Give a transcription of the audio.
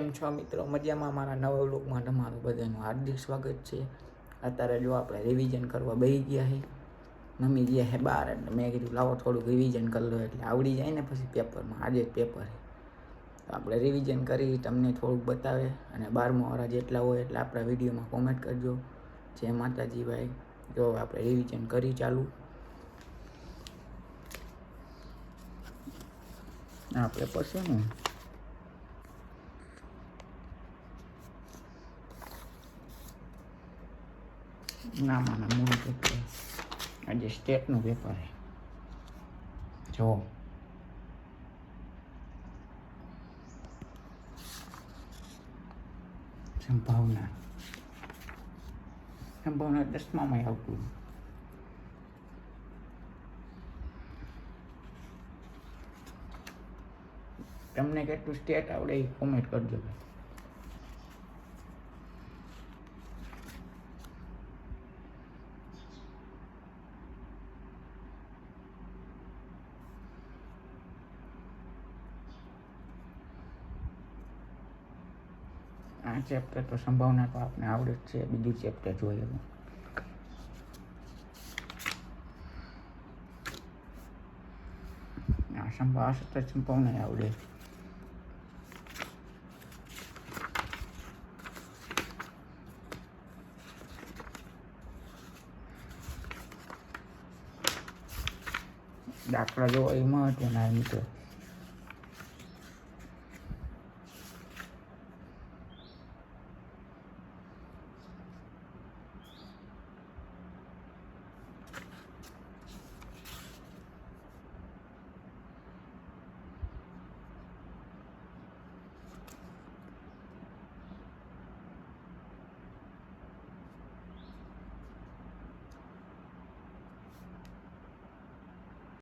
કેમ છો મિત્રો? મજામાં? મારા નવા વ્લોગમાં તમારું બધાનું હાર્દિક સ્વાગત છે. અત્યારે જો આપણે રિવિઝન કરવા બેસી ગયા છે. મમ્મી ગયા છે બહાર, એટલે મેં કીધું લાવો થોડુંક રિવિઝન કરી લો એટલે આવડી જાય ને પછી પેપરમાં. આજે જ પેપર છે તો આપણે રિવિઝન કરી તમને થોડુંક બતાવે, અને 12મા વાળા જેટલા હોય એટલે આપણા વિડીયોમાં કોમેન્ટ કરજો. જય માતાજી ભાઈ. જો આપણે રિવિઝન કરી ચાલુ. આ પેપર છે ને નામાના મૂળ પેપર. આજે સ્ટેટનું પેપર છે. જો સંભાવના 10મામાં આવતું. તમને કેટલું સ્ટેટ આવડે એ કોમેન્ટ કરજો. આ ચેપ્ટર તો સંભાવના તો આપણે આવડે જ છે. બીજું ચેપ્ટર જોઈએ. આ સંભાવના આવડે. દાખલા જો એ મહત્વના મિત્રો.